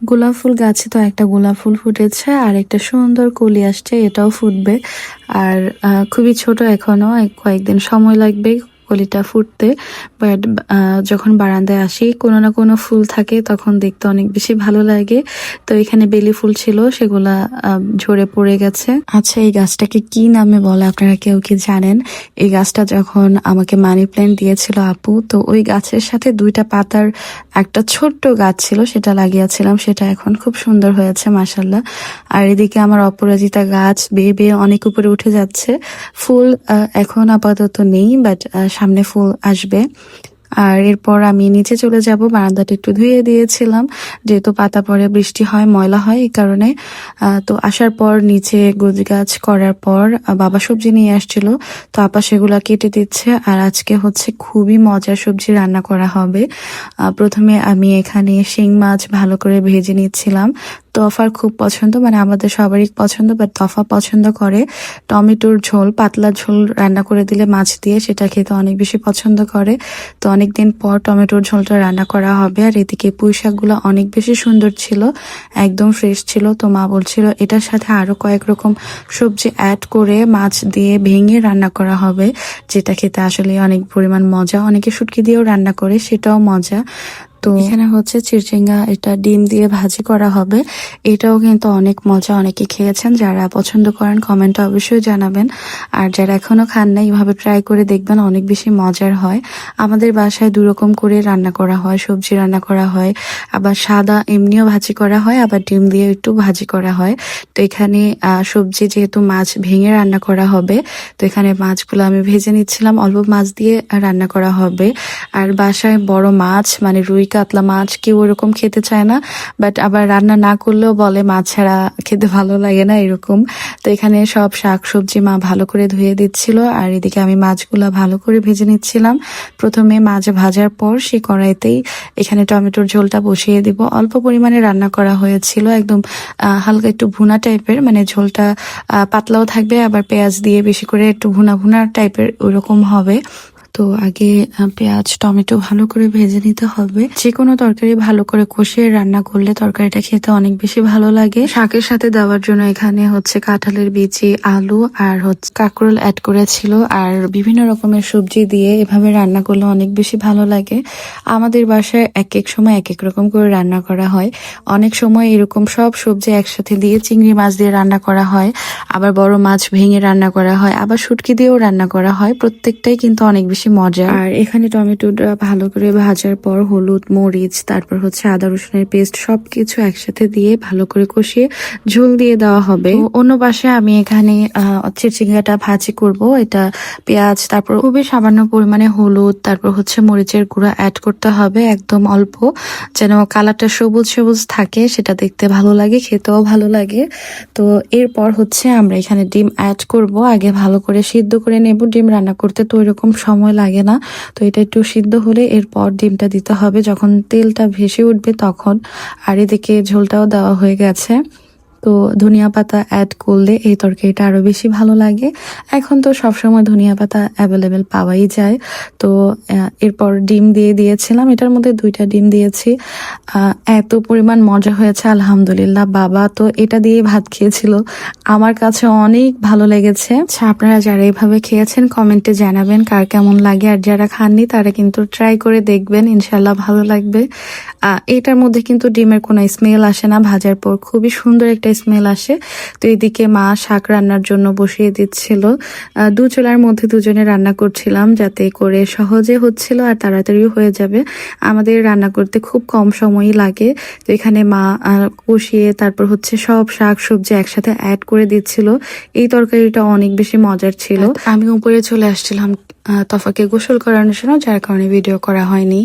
গোলাপ ফুল গাছে তো একটা গোলাপ ফুল ফুটেছে আর একটা সুন্দর কলি আসছে, এটাও ফুটবে। আর খুবই ছোট এখনো, কয়েকদিন সময় লাগবে কলিটা ফুটতে। বাট যখন বারান্দায় আসি কোনো না কোনো ফুল থাকে তখন দেখতে অনেক বেশি ভালো লাগে। তো এখানে বেলি ফুল ছিল, সেগুলা ঝরে পড়ে গেছে। আচ্ছা, এই গাছটাকে কি নামে বলে আপনারা কেউ কি জানেন? এই গাছটা যখন আমাকে মানি প্ল্যান্ট দিয়েছিল আপু, তো ওই গাছের সাথে দুইটা পাতার একটা ছোট্ট গাছ ছিল, সেটা লাগিয়েছিলাম। সেটা এখন খুব সুন্দর হয়েছে মাশাল্লাহ। আর এদিকে আমার অপরাজিতা গাছ বেয়ে বেয়ে অনেক উপরে উঠে যাচ্ছে। ফুল এখন আপাতত নেই, বাট সামনে ফুল আসবে। আর এরপর আমি নিচে চলে যাব, বারান্দাটা একটু ধুয়ে দিয়েছিলাম যেহেতু পাতা পড়ে, বৃষ্টি হয়, ময়লা হয়, এই কারণে। তো আসার পর নিচে গোছগাছ করার পর বাবা সবজি নিয়ে আসছিল, তো আপা সেগুলা কেটে দিচ্ছে। আর আজকে হচ্ছে খুবই মজার সবজি রান্না করা হবে। প্রথমে আমি এখানে শিং মাছ ভালো করে ভেজে নিচ্ছিলাম। তফার খুব পছন্দ, মানে আমাদের সবারই পছন্দ, বাট তফা পছন্দ করে টমেটোর ঝোল, পাতলা ঝোল রান্না করে দিলে মাছ দিয়ে, সেটা খেতে অনেক বেশি পছন্দ করে। তো অনেকদিন পর টমেটোর ঝোলটা রান্না করা হবে। আর এদিকে পুঁই শাকগুলো অনেক বেশি সুন্দর ছিল, একদম ফ্রেশ ছিল। তো মা বলছিল এটার সাথে আরো কয়েক রকম সবজি অ্যাড করে মাছ দিয়ে ভেঙে রান্না করা হবে, যেটা খেতে আসলে অনেক পরিমাণ মজা। অনেকে শুটকি দিয়েও রান্না করে, সেটাও মজা। তো এখানে হচ্ছে চিচিঙ্গা, এটা ডিম দিয়ে ভাজি করা হবে। এটাও কিন্তু অনেক মজা, অনেকে খেয়েছেন। যারা পছন্দ করেন কমেন্টে অবশ্যই জানাবেন। আর যারা এখনো খান না, এইভাবে ট্রাই করে দেখবেন, অনেক বেশি মজার হয়। আমাদের বাসায় দুরকম করে রান্না করা হয়, সবজি রান্না করা হয়, আবার সাদা এমনিও ভাজি করা হয়, আবার ডিম দিয়ে একটু ভাজি করা হয়। তো এখানে সবজি যেহেতু মাছ ভেঙে রান্না করা হবে, তো এখানে মাছগুলো আমি ভেজে নিচ্ছিলাম। অল্প মাছ দিয়ে রান্না করা হবে। আর বাসায় বড় মাছ, মানে রুই কাতলা মাছ কেউ ওরকম খেতে চায় না, বাট আবার রান্না না করলেও বলে মাছ ছাড়া খেতে ভালো লাগে না, এরকম। তো এখানে সব শাক সবজি মা ভালো করে ধুয়ে দিচ্ছিল, আর এদিকে আমি মাছগুলা ভালো করে ভেজে নিচ্ছিলাম। প্রথমে মাছ ভাজার পর সেই কড়াইতেই এখানে টমেটোর ঝোলটা বসিয়ে দিব। অল্প পরিমাণে রান্না করা হয়েছিল, একদম হালকা একটু ভুনা টাইপের, মানে ঝোলটা পাতলাও থাকবে, আবার পেঁয়াজ দিয়ে বেশি করে একটু ভুনা ভুনা টাইপের ওরকম হবে। তো আগে পেঁয়াজ টমেটো ভালো করে ভেজে নিতে হবে। যে কোনো তরকারি ভালো করে কষিয়ে রান্না করলে তরকারিটা খেতে অনেক বেশি ভালো লাগে। শাকের সাথে দেওয়ার জন্য এখানে হচ্ছে কাঁঠালের বিচি, আলু আর হচ্ছে কাঁকরোল অ্যাড করেছিল। আর বিভিন্ন রকমের সবজি দিয়ে এভাবে রান্না করলে অনেক বেশি ভালো লাগে। আমাদের বাসায় এক এক সময় এক এক রকম করে রান্না করা হয়। অনেক সময় এরকম সব সবজি একসাথে দিয়ে চিংড়ি মাছ দিয়ে রান্না করা হয়, আবার বড় মাছ ভেঙে রান্না করা হয়, আবার শুটকি দিয়েও রান্না করা হয়। প্রত্যেকটাই কিন্তু অনেক বেশি মজা। আর এখানে টমেটোটা ভালো করে ভাজার পর হলুদ, মরিচ, তারপর হচ্ছে আদা রসুনের পেস্ট সবকিছু একসাথে দিয়ে ভালো করে কষিয়ে ঝোল দিয়ে দেওয়া হবে। অন্য পাশে আমি এখানে চিচিঙ্গাটা ভাজি করব। এটা পেঁয়াজ, তারপর খুবই সামান্য পরিমাণে হলুদ, তারপর হচ্ছে মরিচের গুঁড়া অ্যাড করতে হবে, একদম অল্প, যেন কালারটা সবুজ সবুজ থাকে, সেটা দেখতে ভালো লাগে, খেতেও ভালো লাগে। তো এরপর হচ্ছে আমরা এখানে ডিম অ্যাড করব। আগে ভালো করে সিদ্ধ করে নেব। ডিম রান্না করতে তো এরকম সময় লাগে না, তো এটা একটু সিদ্ধ হলে এরপর ডিমটা দিতে হবে যখন তেলটা ভেসে উঠবে তখন। আর এদিকে ঝোলটাও দেওয়া হয়ে গেছে। তো ধনিয়া পাতা অ্যাড করলে এই তরকারিটা আরো বেশি ভালো লাগে। এখন তো সবসময় ধনিয়া পাতা অ্যাভেলেবেল পাওয়াই যায়। তো এরপর ডিম দিয়ে দিয়েছিলাম, এটার মধ্যে 2টা ডিম দিয়েছি। এত পরিমাণ মজা হয়েছে আলহামদুলিল্লাহ। বাবা তো এটা দিয়ে ভাত খেয়েছিল, আমার কাছে অনেক ভালো লেগেছে। আচ্ছা, আপনারা যারা এইভাবে খেয়েছেন কমেন্টে জানাবেন কার কেমন লাগে, আর যারা খাননি তারা কিন্তু ট্রাই করে দেখবেন, ইনশাল্লাহ ভালো লাগবে। এটার মধ্যে কিন্তু ডিমের কোনো স্মেল আসে না, ভাজার পর খুবই সুন্দর একটা স্মেল আসে। তো এদিকে মা শাক রান্নার জন্য বসিয়ে দিচ্ছিল। দু চুলার মধ্যে দুজনে রান্না করছিলাম, যাতে করে সহজে হচ্ছিল আর তাড়াতাড়িও হয়ে যাবে। আমাদের রান্না করতে খুব কম সময়ই লাগে। তো এখানে মা কষিয়ে তারপর হচ্ছে সব শাক সবজি একসাথে অ্যাড করে দিচ্ছিল। এই তরকারিটা অনেক বেশি মজার ছিল। আমি উপরে চলে আসছিলাম তফাকে গোসল করানোর জন্য, যার কারণে ভিডিও করা হয়নি।